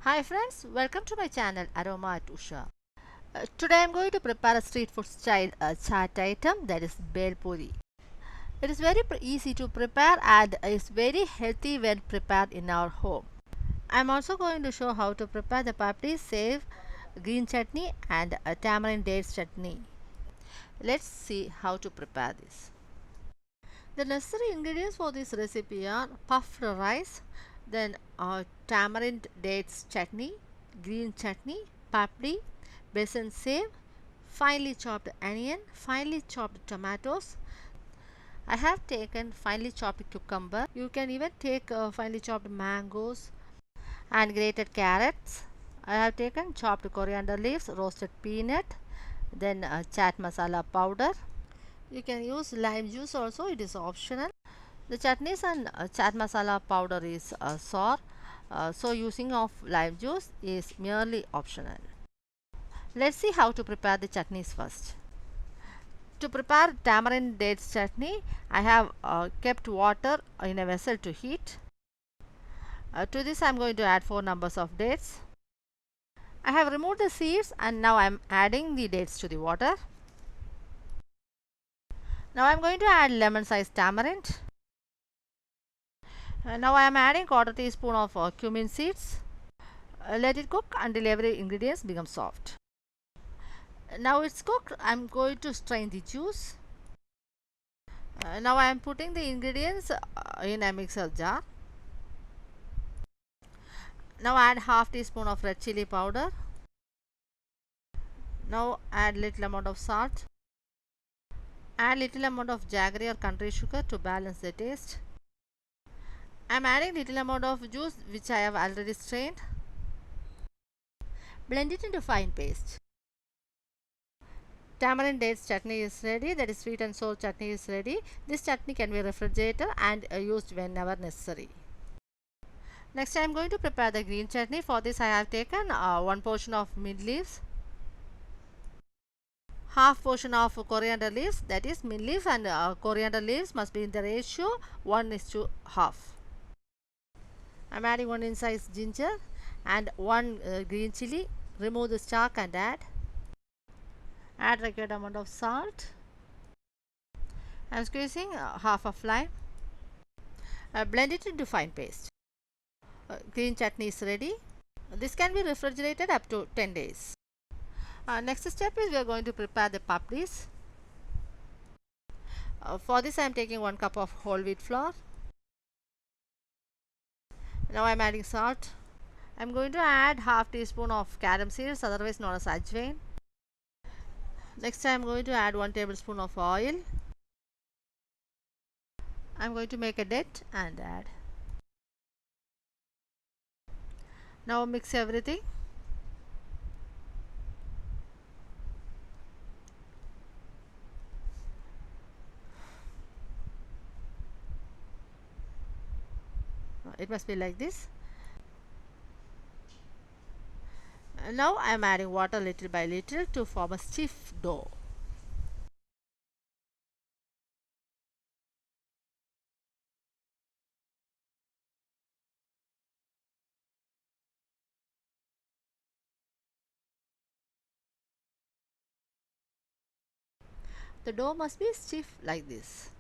Hi friends, welcome to my channel Aroma at Usha. Today I am going to prepare a street food style chaat item, that is bel puri. It is very easy to prepare and is very healthy when prepared in our home. I am also going to show how to prepare the papdi, save, green chutney and tamarind dates chutney. Let's see how to prepare this. The necessary ingredients for this recipe are puffed rice, then tamarind dates chutney, green chutney, papdi, besan save, finely chopped onion, finely chopped tomatoes. I have taken finely chopped cucumber. You can even take finely chopped mangoes and grated carrots. I have taken chopped coriander leaves, roasted peanut, then chaat masala powder. You can use lime juice also, it is optional. The chutneys and chaat masala powder is sour, so using of lime juice is merely optional. Let's see how to prepare the chutneys first. To prepare tamarind dates chutney, I have kept water in a vessel to heat. To this I am going to add 4 numbers of dates. I have removed the seeds and now I am adding the dates to the water. Now I am going to add lemon sized tamarind. Now I am adding quarter teaspoon of cumin seeds. Let it cook until every ingredients become soft. Now it's cooked. I'm going to strain the juice. Now I am putting the ingredients in a mixer jar. Now add half teaspoon of red chili powder. Now add little amount of salt. Add little amount of jaggery or country sugar to balance the taste. I am adding little amount of juice which I have already strained. Blend it into fine paste. Tamarind dates chutney is ready, that is sweet and sour chutney is ready. This chutney can be refrigerated and used whenever necessary. Next I am going to prepare the green chutney. For this I have taken 1 portion of mint leaves, half portion of coriander leaves, that is mint leaves and coriander leaves must be in the ratio 1:2. I am adding 1 inch size ginger and 1 green chili. Remove the stalk and add required amount of salt. I am squeezing half of lime. Blend it into fine paste. Green chutney is ready. This can be refrigerated up to 10 days. Next step is we are going to prepare the papdis. For this I am taking 1 cup of whole wheat flour. Now I am adding salt. I am going to add half teaspoon of carom seeds, otherwise known as ajwain. Next I am going to add 1 tablespoon of oil. I am going to make a dent and add. Now mix everything. It must be like this. Now I am adding water little by little to form a stiff dough. The dough must be stiff like this.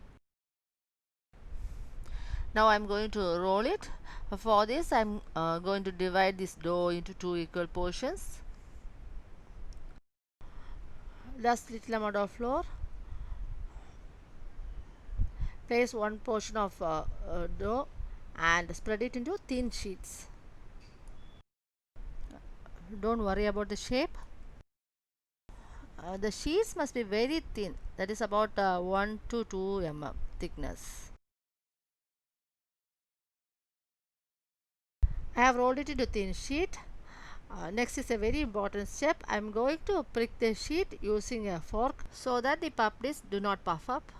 Now I am going to roll it. For this I am going to divide this dough into 2 equal portions. Just little amount of flour. Place 1 portion of dough and spread it into thin sheets. Don't worry about the shape. The sheets must be very thin, that is about 1 to 2 mm thickness. I have rolled it into thin sheet. Next is a very important step. I am going to prick the sheet using a fork so that the papdis do not puff up.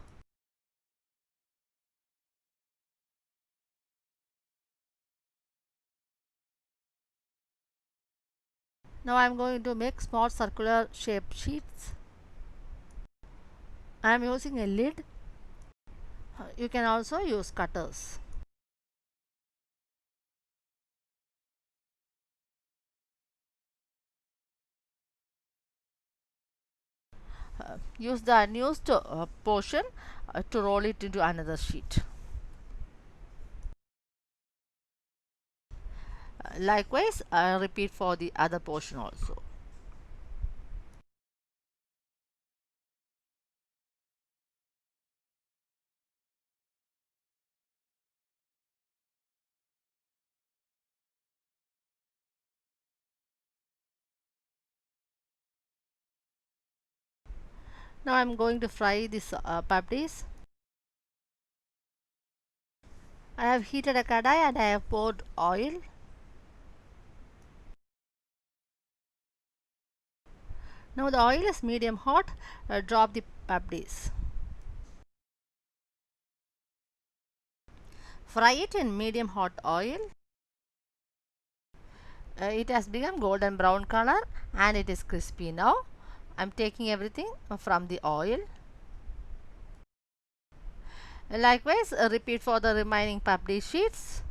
Now I am going to make small circular shaped sheets. I am using a lid. You can also use cutters. Use the unused portion to roll it into another sheet. Likewise, repeat for the other portion also. Now I am going to fry this papdis. I have heated a kadai and I have poured oil. Now the oil is medium hot. Drop the papdis. Fry it in medium hot oil. It has become golden brown color and it is crispy now. I am taking everything from the oil. Likewise, repeat for the remaining papdi sheets.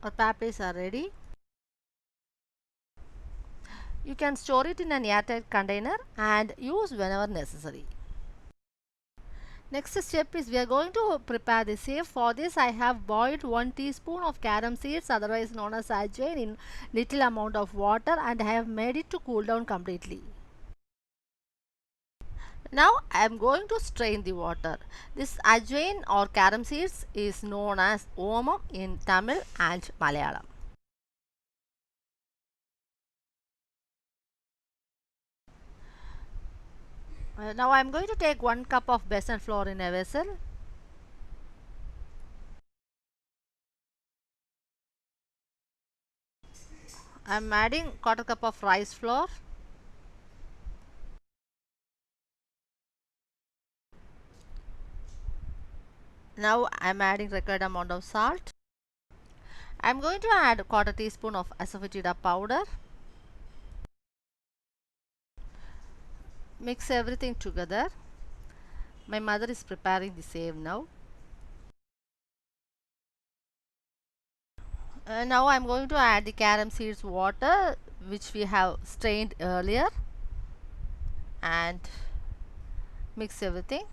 Our papdis are ready. You can store it in an airtight container and use whenever necessary. Next step is we are going to prepare the save. For this I have boiled 1 teaspoon of carom seeds, otherwise known as ajwain, in little amount of water and I have made it to cool down completely. Now I am going to strain the water. This ajwain or carom seeds is known as omam in Tamil and Malayalam. Now I am going to take 1 cup of besan flour in a vessel. I am adding quarter cup of rice flour. Now I am adding required amount of salt. I am going to add quarter teaspoon of asafoetida powder. Mix everything together. My mother is preparing the save now. Now I am going to add the carom seeds water which we have strained earlier and mix everything.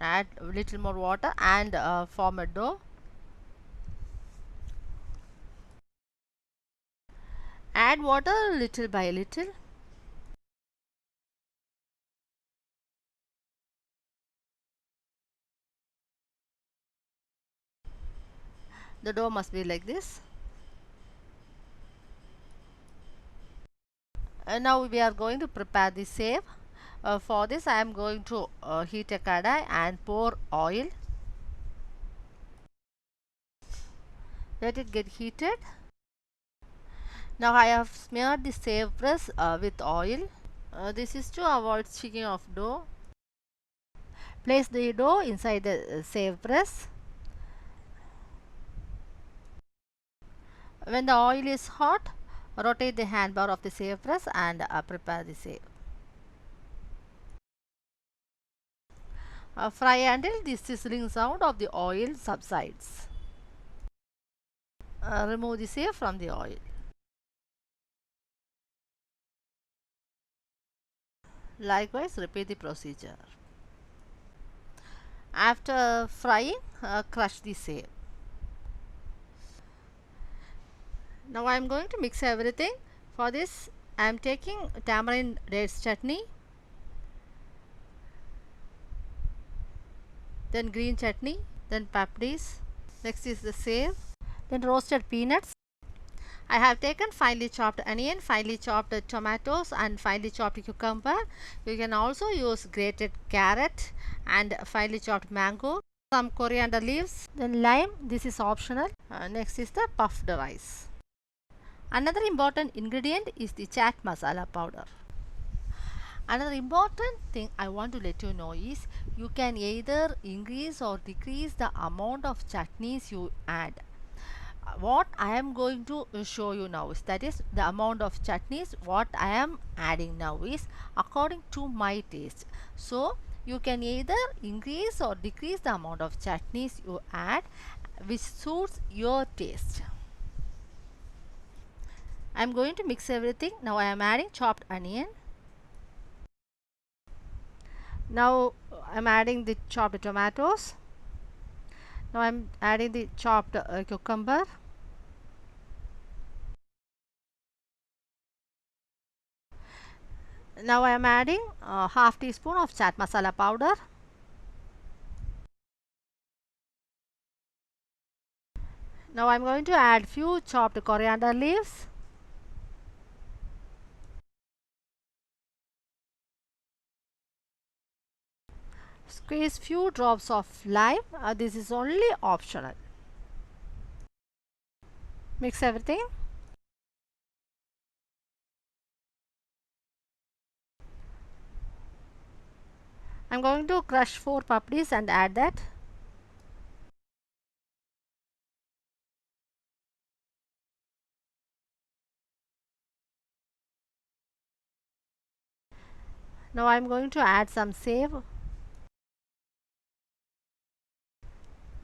Add a little more water and form a dough. Add water little by little. The dough must be like this. Now we are going to prepare the save. For this I am going to heat a kadai and pour oil. Let it get heated. Now I have smeared the save press with oil. This is to avoid sticking of dough. Place the dough inside the save press. When the oil is hot, rotate the handbar of the save press and prepare the save. Fry until the sizzling sound of the oil subsides. Remove the save from the oil. Likewise, repeat the procedure. After frying, crush the save. Now I am going to mix everything. For this I am taking tamarind dates chutney, then green chutney, then papdis. Next is the save, then roasted peanuts. I have taken finely chopped onion, finely chopped tomatoes and finely chopped cucumber. You can also use grated carrot and finely chopped mango, some coriander leaves, then lime. This is optional. Next is the puffed rice. Another important ingredient is the chaat masala powder. Another important thing I want to let you know is you can either increase or decrease the amount of chutneys you add. What I am going to show you now is, that is the amount of chutneys what I am adding now is according to my taste. So you can either increase or decrease the amount of chutneys you add which suits your taste. I'm going to mix everything. Now I am adding chopped onion. Now I'm adding the chopped tomatoes. Now I'm adding the chopped cucumber. Now I am adding half teaspoon of chaat masala powder. Now I'm going to add few chopped coriander leaves. Squeeze few drops of lime. This is only optional. Mix everything. I'm going to crush 4 papdis and add that. Now I'm going to add some save.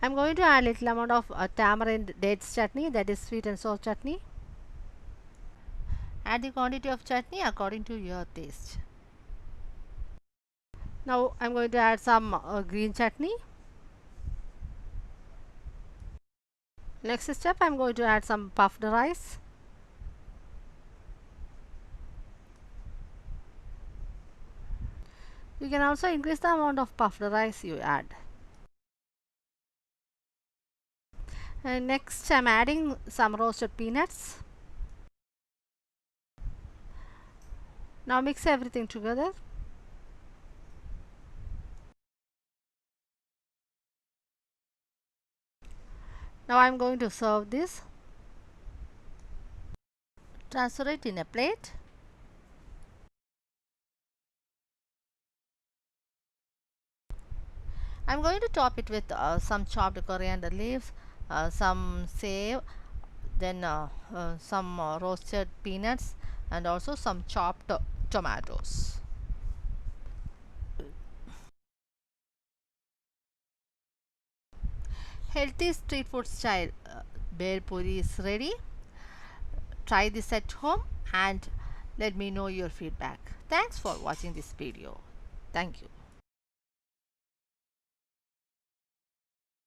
I'm going to add little amount of tamarind dates chutney, that is sweet and sour chutney. Add the quantity of chutney according to your taste. Now I'm going to add some green chutney. Next step, I'm going to add some puffed rice. You can also increase the amount of puffed rice you add. And next I'm adding some roasted peanuts. Now mix everything together. Now I'm going to serve this. Transfer it in a plate. I'm going to top it with some chopped coriander leaves, some save, then some roasted peanuts, and also some chopped tomatoes. Healthy street food style bel puri is ready. Try this at home and let me know your feedback. Thanks for watching this video. Thank you.